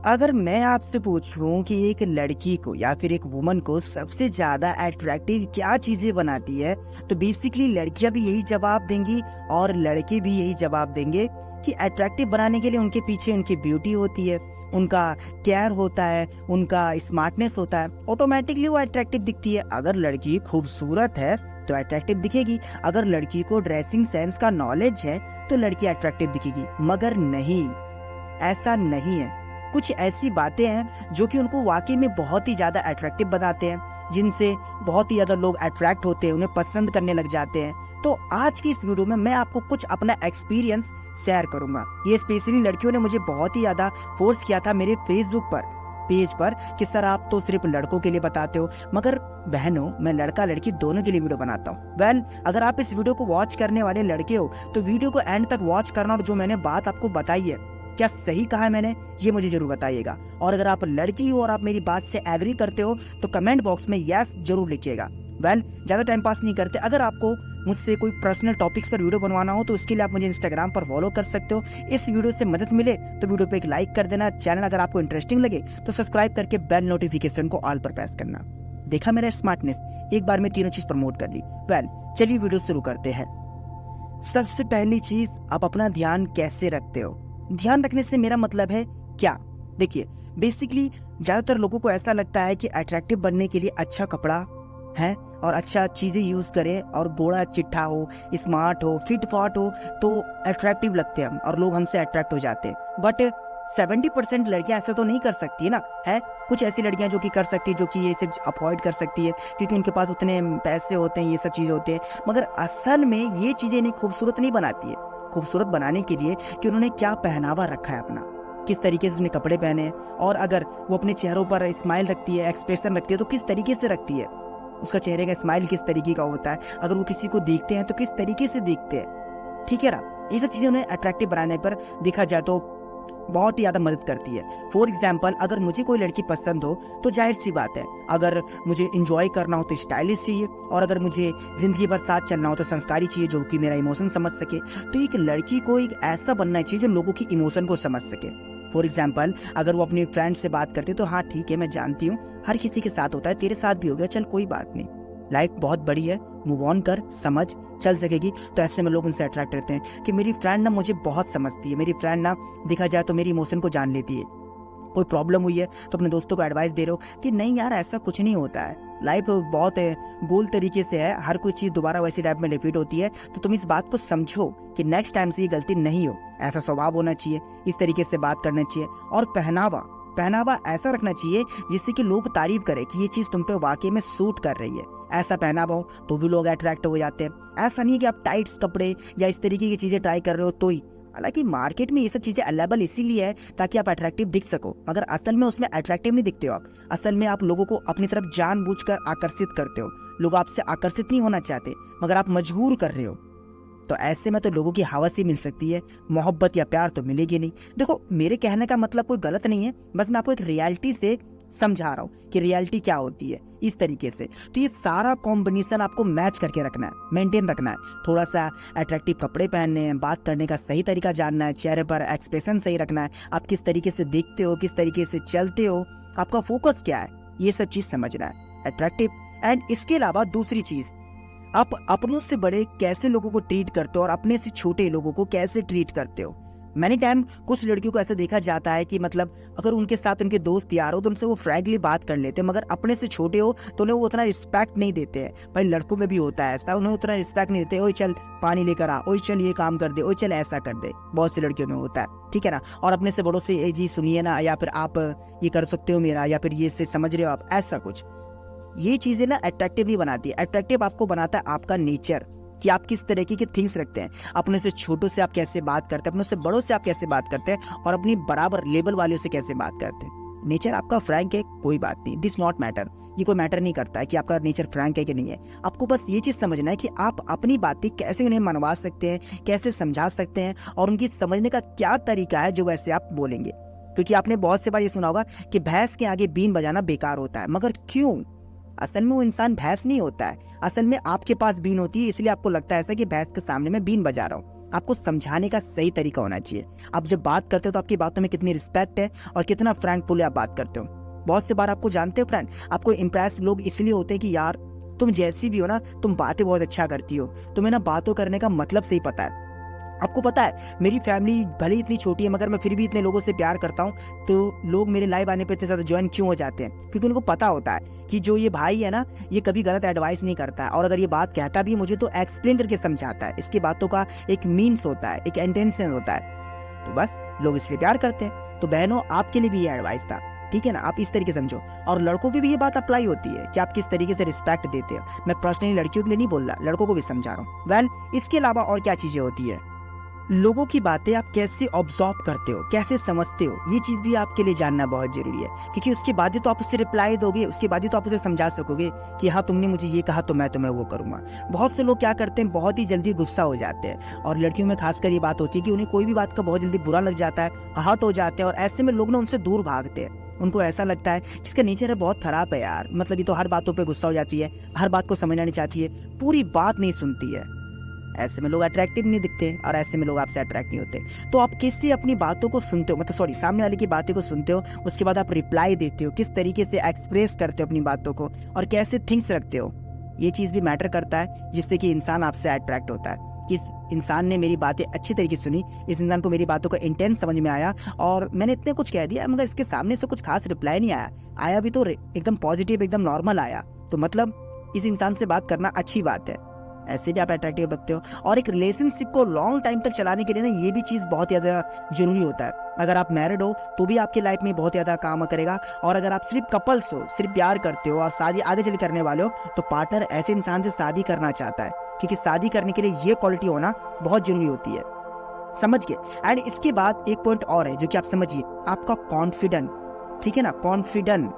अगर मैं आपसे पूछूं कि एक लड़की को या फिर एक वुमन को सबसे ज्यादा अट्रैक्टिव क्या चीजें बनाती है, तो बेसिकली लड़कियां भी यही जवाब देंगी और लड़के भी यही जवाब देंगे कि अट्रैक्टिव बनाने के लिए उनके पीछे उनकी ब्यूटी होती है, उनका केयर होता है, उनका स्मार्टनेस होता है। ऑटोमेटिकली वो अट्रैक्टिव दिखती है। अगर लड़की खूबसूरत है तो अट्रैक्टिव दिखेगी। अगर लड़की को ड्रेसिंग सेंस का नॉलेज है तो लड़की अट्रैक्टिव दिखेगी। मगर नहीं, ऐसा नहीं है। कुछ ऐसी बातें हैं जो कि उनको वाकई में बहुत ही ज़्यादा अट्रैक्टिव बनाते हैं, जिनसे बहुत ही ज़्यादा लोग अट्रैक्ट होते हैं, उन्हें पसंद करने लग जाते हैं। तो आज की इस वीडियो में मैं आपको कुछ अपना एक्सपीरियंस शेयर करूंगा। ये स्पेशली लड़कियों ने मुझे बहुत ही ज़्यादा फोर्स किया था मेरे फेसबुक पर पेज पर कि सर आप तो सिर्फ लड़कों के लिए बताते हो, मगर बहनों मैं लड़का लड़की दोनों के लिए वीडियो बनाता हूँ। वेल, अगर आप इस वीडियो को वॉच करने वाले लड़के हो तो वीडियो को एंड तक वॉच करना, और जो मैंने बात आपको बताई है क्या सही कहा है मैंने, ये मुझे जरूर बताइएगा। और अगर आप लड़की हो और आप मेरी बात से एग्री करते हो तो कमेंट बॉक्स में यस जरूर लिखिएगा। वेल, ज़्यादा टाइम पास नहीं करते। अगर आपको मुझसे कोई पर्सनल टॉपिक्स पर वीडियो बनवाना हो तो उसके लिए आप मुझे इंस्टाग्राम पर फॉलो कर सकते हो। इस वीडियो से मदद मिले तो वीडियो पे एक लाइक कर देना। चैनल अगर आपको इंटरेस्टिंग लगे तो सब्सक्राइब करके बेल नोटिफिकेशन को ऑल पर प्रेस करना। देखा मेरा स्मार्टनेस, एक बार में तीनों चीज प्रमोट कर ली। वेल, चलिए वीडियो शुरू करते हैं। सबसे पहली चीज, आप अपना ध्यान कैसे रखते हो। ध्यान रखने से मेरा मतलब है क्या। देखिए, बेसिकली ज़्यादातर लोगों को ऐसा लगता है कि अट्रैक्टिव बनने के लिए अच्छा कपड़ा है और अच्छा चीज़ें यूज़ करें और गोड़ा चिट्ठा हो, स्मार्ट हो, फिट फाट हो तो अट्रैक्टिव लगते हैं हम और लोग हमसे अट्रैक्ट हो जाते हैं। बट 70% लड़कियां ऐसा तो नहीं कर सकती है ना। है कुछ ऐसी लड़कियां जो कि कर सकती है, जो कि ये सब अवॉइड कर सकती है क्योंकि उनके पास उतने पैसे होते हैं, ये सब चीज़ें होते हैं। मगर असल में ये चीज़ें इन्हें खूबसूरत नहीं बनाती है। खूबसूरत बनाने के लिए कि उन्होंने क्या पहनावा रखा है अपना, किस तरीके से उसने कपड़े पहने हैं, और अगर वो अपने चेहरों पर स्माइल रखती है, एक्सप्रेशन रखती है तो किस तरीके से रखती है, उसका चेहरे का स्माइल किस तरीके का होता है, अगर वो किसी को देखते हैं तो किस तरीके से देखते हैं। ठीक है ना, ये सब चीज़ें उन्हें अट्रैक्टिव बनाने पर देखा जाए तो बहुत ही ज़्यादा मदद करती है। फॉर एग्जाम्पल, अगर मुझे कोई लड़की पसंद हो तो जाहिर सी बात है, अगर मुझे इंजॉय करना हो तो स्टाइलिश चाहिए, और अगर मुझे ज़िंदगी भर साथ चलना हो तो संस्कारी चाहिए, जो कि मेरा इमोशन समझ सके। तो एक लड़की को एक ऐसा बनना चाहिए जो लोगों की इमोशन को समझ सके। फॉर एग्जाम्पल, अगर वो अपनी फ्रेंड से बात करते तो हाँ ठीक है, मैं जानती हूँ हर किसी के साथ होता है, तेरे साथ भी हो गया, चल कोई बात नहीं, लाइफ बहुत बड़ी है, मूव ऑन कर, समझ चल सकेगी। तो ऐसे में लोग उनसे अट्रैक्ट रहते हैं कि मेरी फ्रेंड ना मुझे बहुत समझती है, मेरी फ्रेंड ना देखा जाए तो मेरी इमोशन को जान लेती है। कोई प्रॉब्लम हुई है तो अपने दोस्तों को एडवाइस दे रहे हो कि नहीं यार ऐसा कुछ नहीं होता है, लाइफ बहुत गोल तरीके से है, हर कोई चीज़ दोबारा वैसी लाइफ में रिपीट होती है। तो तुम इस बात को समझो कि नेक्स्ट टाइम से ये गलती नहीं हो, ऐसा स्वभाव होना चाहिए, इस तरीके से बात करना चाहिए। और पहनावा ऐसा रखना चाहिए जिससे कि लोग तारीफ करें कि ये चीज़ तुम पे वाकई में सूट कर रही है। ऐसा पहनावा हो तो भी लोग अट्रैक्ट हो जाते हैं। ऐसा नहीं है कि आप टाइट्स कपड़े या इस तरीके की चीज़ें ट्राई कर रहे हो तो ही, हालांकि मार्केट में ये सब चीज़ें अवेलेबल इसीलिए है ताकि आप अट्रैक्टिव दिख सको, मगर असल में उसमें अट्रैक्टिव नहीं दिखते हो आप। असल में आप लोगों को अपनी तरफ जानबूझकर आकर्षित करते हो। लोग आपसे आकर्षित नहीं होना चाहते मगर आप मजबूर कर रहे हो। तो ऐसे में तो लोगों की हवस ही मिल सकती है, मोहब्बत या प्यार तो मिलेगी नहीं। देखो, मेरे कहने का मतलब कोई गलत नहीं है, बस मैं आपको एक रियलिटी से समझा रहा हूँ कि रियलिटी क्या होती है इस तरीके से। तो ये सारा कॉम्बिनेशन आपको मैच करके रखना है, मेंटेन रखना है। थोड़ा सा अट्रैक्टिव कपड़े पहनने हैं, बात करने का सही तरीका जानना है, चेहरे पर एक्सप्रेशन सही रखना है, आप किस तरीके से देखते हो, किस तरीके से चलते हो, आपका फोकस क्या है, ये सब चीज़ समझना है अट्रैक्टिव। एंड इसके अलावा दूसरी चीज़, आप अपनों से बड़े कैसे लोगों को ट्रीट करते हो और अपने से छोटे लोगों को कैसे ट्रीट करते हो। मैनी टाइम कुछ लड़कियों को ऐसा देखा जाता है कि मतलब अगर उनके साथ उनके दोस्त यार हो तो उनसे वो फ्रैंकली बात कर लेते हैं, मगर अपने से छोटे हो तो उन्हें वो उतना रिस्पेक्ट नहीं देते हैं। भाई लड़कों में भी होता है ऐसा, उन्हें उतना रिस्पेक्ट नहीं देते। ओए चल पानी लेकर आ, ओए चल ये काम कर दे, ओए चल ऐसा कर दे, बहुत सी लड़कियों में होता है। ठीक है ना। और अपने से बड़ों से जी सुनिए ना, या फिर आप ये कर सकते हो मेरा, या फिर ये से समझ रहे हो आप, ऐसा कुछ। ये चीज़ें ना अट्रैक्टिव नहीं बनाती है। अट्रैक्टिव आपको बनाता है आपका नेचर, कि आप किस तरीके के थिंग्स रखते हैं, अपने से छोटों से आप कैसे बात करते हैं, अपने से बड़ों से आप कैसे बात करते हैं, और अपनी बराबर लेवल वालों से कैसे बात करते हैं। नेचर आपका फ्रैंक है, कोई बात नहीं, दिस नॉट मैटर। ये कोई मैटर नहीं करता है कि आपका नेचर फ्रैंक है कि नहीं है। आपको बस ये चीज़ समझना है कि आप अपनी बातें कैसे उन्हें मनवा सकते हैं, कैसे समझा सकते हैं, और उनकी समझने का क्या तरीका है जो वैसे आप बोलेंगे। क्योंकि आपने बहुत से बार ये सुना होगा कि भैंस के आगे बीन बजाना बेकार होता है, मगर क्यों? असल में वो इंसान भैंस नहीं होता है, असल में आपके पास बीन होती है, इसलिए आपको लगता है ऐसा कि भैंस के सामने मैं बीन बजा रहा हूँ। आपको समझाने का सही तरीका होना चाहिए। आप जब बात करते हो तो आपकी बातों में कितनी रिस्पेक्ट है और कितना फ्रैंकफुली आप बात करते हो। बहुत से बार आपको जानते हो फ्रेंड, आपको इम्प्रेस लोग इसलिए होते हैं कि यार तुम जैसी भी हो ना, तुम बातें बहुत अच्छा करती हो, तुम्हें ना बातों करने का मतलब सही पता है। आपको पता है मेरी फैमिली भले ही इतनी छोटी है मगर मैं फिर भी इतने लोगों से प्यार करता हूँ, तो लोग मेरे लाइव आने पे इतने ज़्यादा ज्वाइन क्यों हो जाते हैं? क्योंकि उनको पता होता है कि जो ये भाई है ना, ये कभी गलत एडवाइस नहीं करता है, और अगर ये बात कहता भी है मुझे तो एक्सप्लेन करके समझाता है। इसकी बातों का एक मीन्स होता है, एक इंटेंशन होता है, तो बस लोग इसलिए प्यार करते हैं। तो बहनों, आपके लिए भी ये एडवाइस था, ठीक है ना? आप इस तरीके समझो। और लड़कों की भी ये बात अप्लाई होती है कि आप किस तरीके से रिस्पेक्ट देते हो। मैं पर्सनली लड़कियों के लिए नहीं बोल रहा, लड़कों को भी समझा रहा हूँ। वेल, इसके अलावा और क्या चीजें होती है? लोगों की बातें आप कैसे ऑब्जर्व करते हो, कैसे समझते हो, ये चीज़ भी आपके लिए जानना बहुत जरूरी है। क्योंकि उसके बाद ही तो आप उससे रिप्लाई दोगे, उसके बाद ही तो आप उसे समझा सकोगे कि हाँ तुमने मुझे ये कहा तो मैं तुम्हें वो करूँगा। बहुत से लोग क्या करते हैं, बहुत ही जल्दी गुस्सा हो जाते हैं, और लड़कियों में खासकर ये बात होती है कि उन्हें कोई भी बात का बहुत जल्दी बुरा लग जाता है, हर्ट हो जाते हैं, और ऐसे में लोग ना उनसे दूर भागते हैं। उनको ऐसा लगता है जिसका नेचर है बहुत खराब है यार, मतलब ये तो हर बातों पे गुस्सा हो जाती है, हर बात को समझना नहीं चाहती है, पूरी बात नहीं सुनती है। ऐसे में लोग अट्रैक्टिव नहीं दिखते और ऐसे में लोग आपसे अट्रैक्ट नहीं होते। तो आप किससे अपनी बातों को सुनते हो, मतलब सामने वाले की बातें को सुनते हो, उसके बाद आप रिप्लाई देते हो, किस तरीके से एक्सप्रेस करते हो अपनी बातों को, और कैसे थिंक्स रखते हो, ये चीज़ भी मैटर करता है, जिससे कि इंसान आपसे अट्रैक्ट होता है कि इस इंसान ने मेरी बातें अच्छी तरीके से सुनी, इस इंसान को मेरी बातों का इंटेंस समझ में आया, और मैंने इतने कुछ कह दिया मगर इसके सामने से कुछ खास रिप्लाई नहीं आया, आया भी तो एकदम पॉजिटिव, एकदम नॉर्मल आया, तो मतलब इस इंसान से बात करना अच्छी बात है। ऐसे भी आप अट्रैक्टिव लगते हो। और एक रिलेशनशिप को लॉन्ग टाइम तक चलाने के लिए ना, ये भी चीज़ बहुत ज़्यादा जरूरी होता है। अगर आप मैरिड हो तो भी आपकी लाइफ में बहुत ज़्यादा काम करेगा, और अगर आप सिर्फ कपल्स हो, सिर्फ प्यार करते हो और शादी आगे चल करने वाले हो, तो पार्टनर ऐसे इंसान से शादी करना चाहता है, क्योंकि शादी करने के लिए ये क्वालिटी होना बहुत जरूरी होती है। समझ गए? एंड इसके बाद एक पॉइंट और है जो कि आप समझिए, आपका कॉन्फिडेंट, ठीक है ना? कॉन्फिडेंट,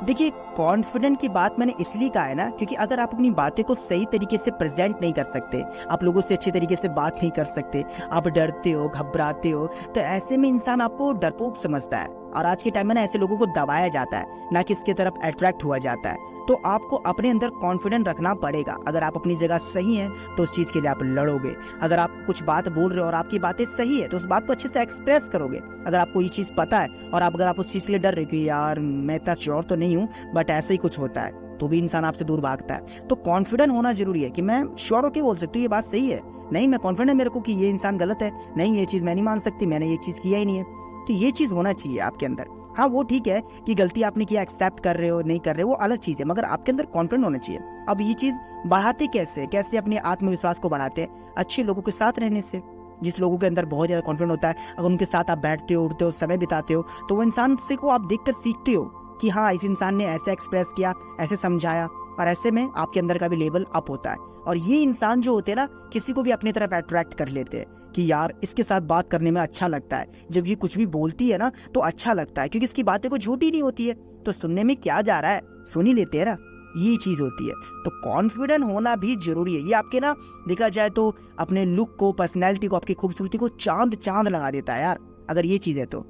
देखिए कॉन्फिडेंट की बात मैंने इसलिए कहा है ना, क्योंकि अगर आप अपनी बातें को सही तरीके से प्रेजेंट नहीं कर सकते, आप लोगों से अच्छे तरीके से बात नहीं कर सकते, आप डरते हो, घबराते हो, तो ऐसे में इंसान आपको डरपोक समझता है, और आज के टाइम में ना ऐसे लोगों को दबाया जाता है, ना कि इसके तरफ अट्रैक्ट हुआ जाता है। तो आपको अपने अंदर कॉन्फिडेंट रखना पड़ेगा। अगर आप अपनी जगह सही हैं तो उस चीज़ के लिए आप लड़ोगे। अगर आप कुछ बात बोल रहे हो और आपकी बातें सही है तो उस बात को अच्छे से एक्सप्रेस करोगे। अगर आपको ये चीज़ पता है और अगर आप उस चीज़ के लिए डर रहे हो कि यार मैं इतना श्योर तो नहीं हूँ बट ऐसा ही कुछ होता है, तो भी इंसान आपसे दूर भागता है। तो कॉन्फिडेंट होना जरूरी है कि मैं श्योर होकर बोल सकती हूँ ये बात सही है, नहीं मैं कॉन्फिडेंट है मेरे को कि ये इंसान गलत है, नहीं ये चीज़ मैं नहीं मान सकती, मैंने ये चीज़ किया ही नहीं है। तो ये चीज़ होना चाहिए आपके अंदर। हाँ वो ठीक है कि गलती आपने किया, एक्सेप्ट कर रहे हो नहीं कर रहे हो वो अलग चीज़ है, मगर आपके अंदर कॉन्फिडेंट होना चाहिए। अब ये चीज़ बढ़ाते कैसे अपने आत्मविश्वास को बढ़ाते हैं? अच्छे लोगों के साथ रहने से। जिस लोगों के अंदर बहुत ज़्यादा कॉन्फिडेंट होता है, अगर उनके साथ आप बैठते हो, उठते हो, समय बिताते हो, तो वो इंसान से को आप देखकर सीखते हो कि हाँ इस इंसान ने ऐसे एक्सप्रेस किया, ऐसे समझाया, और ऐसे में आपके अंदर का भी लेवल अप होता है। और ये इंसान जो होते हैं ना, किसी को भी अपनी तरफ अट्रैक्ट कर लेते हैं कि यार इसके साथ बात करने में अच्छा लगता है, जब ये कुछ भी बोलती है ना तो अच्छा लगता है, क्योंकि इसकी बातें को झूठी नहीं होती है, तो सुनने में क्या जा रहा है, सुन ही लेते हैं ना, ये चीज़ होती है। तो कॉन्फिडेंट होना भी जरूरी है। ये आपके ना देखा जाए तो अपने लुक को, पर्सनैलिटी को, आपकी खूबसूरती को चांद लगा देता है यार, अगर ये चीज़ है तो।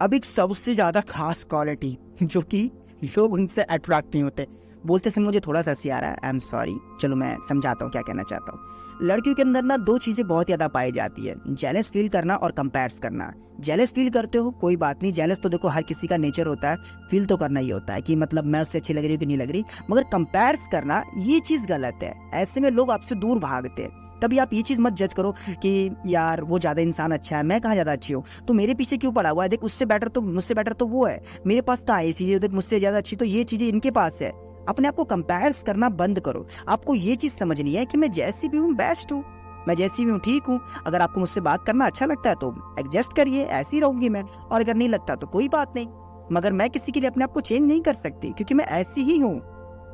अब एक सबसे ज़्यादा खास क्वालिटी जो कि लोग उनसे अट्रैक्ट नहीं होते, बोलते समय मुझे थोड़ा सा हंसी आ रहा है, आई एम सॉरी, चलो मैं समझाता हूँ क्या कहना चाहता हूँ। लड़कियों के अंदर ना दो चीज़ें बहुत ज़्यादा पाई जाती है, जेलस फील करना और कंपेयर्स करना। जेलस फील करते हो कोई बात नहीं, जेलस तो देखो हर किसी का नेचर होता है, फील तो करना ही होता है कि मतलब मैं उससे अच्छी लग रही हूँ कि नहीं लग रही, मगर कंपेयर्स करना ये चीज़ गलत है। ऐसे में लोग आपसे दूर भागते हैं। तभी आप ये चीज़ मत जज करो कि यार वो ज़्यादा इंसान अच्छा है, मैं कहाँ ज़्यादा अच्छी हूँ, तो मेरे पीछे क्यों पड़ा हुआ है, देख उससे बेटर तो, मुझसे बेटर तो वो है, मेरे पास कहाँ ये चीज़ें, देख मुझसे ज़्यादा अच्छी तो ये चीज़ें इनके पास है। अपने आप को कंपेयर्स करना बंद करो। आपको ये चीज़ समझनी है कि मैं जैसी भी हूँ बेस्ट हूँ, मैं जैसी भी हूँ ठीक हूँ। अगर आपको मुझसे बात करना अच्छा लगता है तो एडजस्ट करिए, ऐसी रहूँगी मैं, और अगर नहीं लगता तो कोई बात नहीं, मगर मैं किसी के लिए अपने आप को चेंज नहीं कर सकती क्योंकि मैं ऐसी ही हूँ।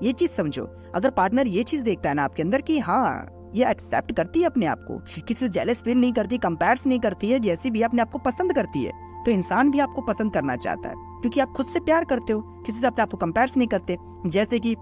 ये चीज़ समझो। अगर पार्टनर ये चीज़ देखता है ना आपके अंदर कि हाँ ये एक्सेप्ट करती है अपने आप को, किसी से जेलस फील नहीं करती, कंपेयर्स नहीं करती है, जैसी भी अपने आप को पसंद करती है, तो इंसान भी आपको पसंद करना चाहता है, क्योंकि आप खुद से प्यार करते हो, किसी से अपने आप को कंपेयर्स नहीं करते। जैसे कि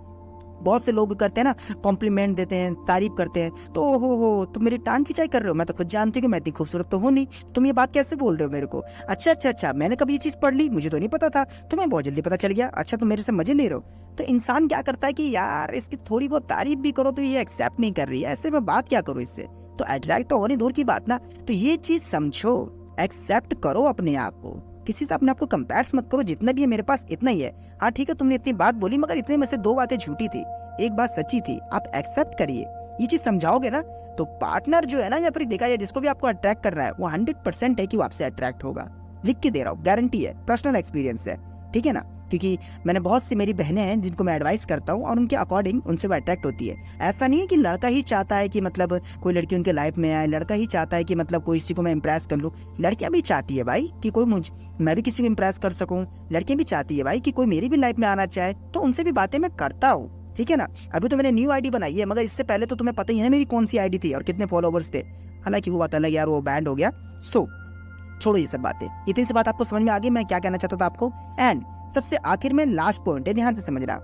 बहुत से लोग करते हैं ना, कॉम्प्लीमेंट देते हैं, तारीफ करते हैं, तो हो तो मेरी टांग खिंचाई कर रहे हो, मैं तो खुद जानती हूँ कि मैं इतनी खूबसूरत तो हूँ नहीं, तुम ये बात कैसे बोल रहे हो मेरे को? अच्छा, मैंने कभी ये चीज़ पढ़ ली, मुझे तो नहीं पता था, तुम्हें बहुत जल्दी पता चल गया, अच्छा तुम मेरे से मजे ले रहे हो। तो इंसान क्या करता है कि यार इसकी थोड़ी बहुत तारीफ भी करो तो ये एक्सेप्ट नहीं कर रही है, ऐसे में बात क्या करूँ इससे, तो अट्रैक्ट तो होने दूर की बात ना। तो ये चीज़ समझो, एक्सेप्ट करो अपने आप को, किसी से अपने आप को कंपेयर मत करो, जितना भी है मेरे पास इतना ही है। हाँ ठीक है, तुमने इतनी बात बोली मगर इतने में से 2 बातें झूठी थी, एक बात सच्ची थी, आप एक्सेप्ट करिए। ये चीज समझाओगे ना, तो पार्टनर जो है ना, या फिर देखा जाए जिसको भी आपको अट्रैक्ट कर रहा है, वो 100% है कि वो आपसे अट्रैक्ट होगा। लिख के दे रहा हूँ, गारंटी है, पर्सनल एक्सपीरियंस है, ठीक है ना। क्योंकि मैंने बहुत सी मेरी बहनें हैं जिनको मैं एडवाइस करता हूँ और उनके अकॉर्डिंग उनसे वो अट्रैक्ट होती है। ऐसा नहीं है कि लड़का ही चाहता है कि मतलब कोई लड़की उनके लाइफ में आए, लड़का ही चाहता है कि मतलब कोई किसी को मैं इंप्रेस कर लूँ, लड़कियां भी चाहती है भाई कि कोई मैं भी किसी को इंप्रेस कर सकूँ, लड़कियां भी चाहती है भाई कि कोई मेरी भी लाइफ में आना चाहे, तो उनसे भी बातें मैं करता हूँ, ठीक है ना। अभी तो मैंने न्यू आईडी बनाई है, मगर इससे पहले तो तुम्हें पता ही है मेरी कौन सी आईडी थी और कितने फॉलोवर्स थे। हालांकि वो बात अलग यार, वो बैंड हो गया। सो छोड़ो ये सब बातें, इतनी सी बात आपको समझ में आ गई मैं क्या कहना चाहता था आपको। एंड सबसे आखिर में लास्ट पॉइंट है, ध्यान से समझना,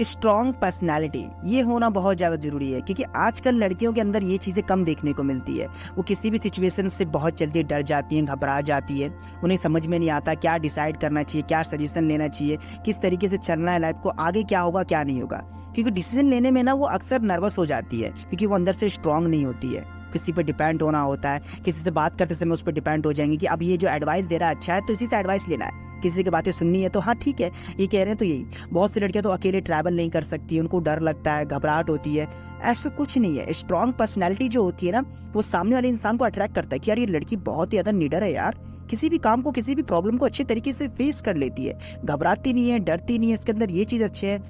स्ट्रॉन्ग पर्सनालिटी ये होना बहुत ज़्यादा जरूरी है, क्योंकि आजकल लड़कियों के अंदर ये चीज़ें कम देखने को मिलती है। वो किसी भी सिचुएशन से बहुत जल्दी डर जाती हैं, घबरा जाती है, उन्हें समझ में नहीं आता क्या डिसाइड करना चाहिए, क्या सजेशन लेना चाहिए, किस तरीके से चलना है लाइफ को, आगे क्या होगा क्या नहीं होगा। क्योंकि डिसीजन लेने में ना वो अक्सर नर्वस हो जाती है, क्योंकि वो अंदर से स्ट्रांग नहीं होती है। किसी पे डिपेंड होना होता है, किसी से बात करते समय उस पर डिपेंड हो जाएंगे कि अब ये जो एडवाइस दे रहा है अच्छा है तो इसी से एडवाइस लेना है, किसी की बातें सुननी है तो हाँ ठीक है ये कह रहे हैं तो यही। बहुत सी लड़कियां तो अकेले ट्रैवल नहीं कर सकती, उनको डर लगता है, घबराहट होती है, ऐसा कुछ नहीं है। स्ट्रॉन्ग पर्सनैलिटी जो होती है ना, वो सामने वाले इंसान को अट्रैक्ट करता है कि यार ये लड़की बहुत ही ज़्यादा निडर है यार, किसी भी काम को, किसी भी प्रॉब्लम को अच्छे तरीके से फेस कर लेती है, घबराती नहीं है, डरती नहीं है, इसके अंदर ये चीज़ अच्छी है।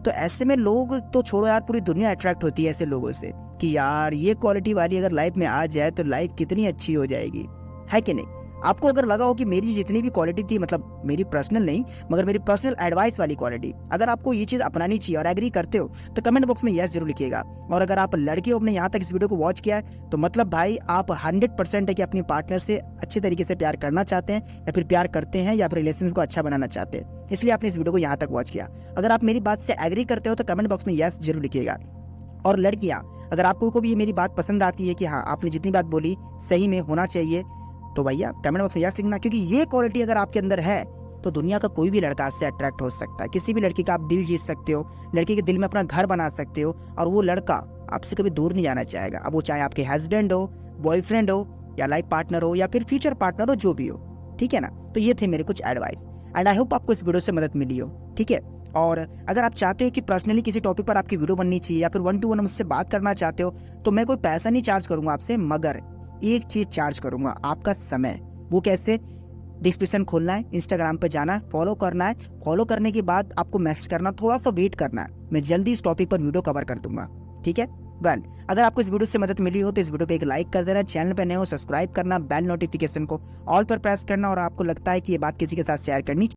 तो ऐसे में लोग तो छोड़ो यार, पूरी दुनिया अट्रैक्ट होती है ऐसे लोगों से कि यार ये क्वालिटी वाली अगर लाइफ में आ जाए तो लाइफ कितनी अच्छी हो जाएगी, है कि नहीं। आपको अगर लगा हो कि मेरी जितनी भी क्वालिटी थी, मतलब मेरी पर्सनल नहीं मगर मेरी पर्सनल एडवाइस वाली क्वालिटी, अगर आपको ये चीज़ अपनानी चाहिए और एग्री करते हो तो कमेंट बॉक्स में यस जरूर लिखिएगा। और अगर आप लड़के हो, अपने यहाँ तक इस वीडियो को वॉच किया है, तो मतलब भाई आप 100% है कि अपनी पार्टनर से अच्छे तरीके से प्यार करना चाहते हैं, या फिर प्यार करते हैं, या फिर रिलेशन को अच्छा बनाना चाहते हैं, इसलिए आपने इस वीडियो को यहाँ तक वॉच किया। अगर आप मेरी बात से एग्री करते हो तो कमेंट बॉक्स में यस जरूर लिखिएगा। और लड़कियाँ, अगर आपको को भी ये मेरी बात पसंद आती है कि हाँ आपने जितनी बात बोली सही में होना चाहिए, तो भैया कमेंट बॉक्स में यस लिखना, क्योंकि ये क्वालिटी अगर आपके अंदर है तो दुनिया का कोई भी लड़का आपसे अट्रैक्ट हो सकता है। किसी भी लड़की का आप दिल जीत सकते हो, लड़की के दिल में अपना घर बना सकते हो, और वो लड़का आपसे कभी दूर नहीं जाना चाहेगा। अब वो चाहे आपके हस्बैंड हो, बॉयफ्रेंड हो, या लाइफ पार्टनर हो, या फिर फ्यूचर पार्टनर हो, जो भी हो, ठीक है ना। तो ये थे मेरे कुछ एडवाइस, एंड आई होप आपको इस वीडियो से मदद मिली हो, ठीक है। और अगर आप चाहते हो कि पर्सनली किसी टॉपिक पर आपकी वीडियो बननी चाहिए, या फिर 1 to 1 मुझसे बात करना चाहते हो, तो मैं कोई पैसा नहीं चार्ज करूंगा आपसे, मगर एक चीज़ चार्ज करूंगा, आपका समय। वो कैसे? डिस्क्रिप्शन खोलना है, इंस्टाग्राम पे जाना है, फॉलो करना है, फॉलो करने के बाद आपको मैसेज करना, थोड़ा सा वेट करना है, मैं जल्दी इस टॉपिक पर वीडियो कवर कर दूंगा, ठीक है। वेल, अगर आपको इस वीडियो से मदद मिली हो तो इस वीडियो पे एक लाइक कर देना, चैनल पे नए हो सब्सक्राइब करना, बेल नोटिफिकेशन को ऑल पर प्रेस करना, और आपको लगता है कि ये बात किसी के साथ शेयर करनी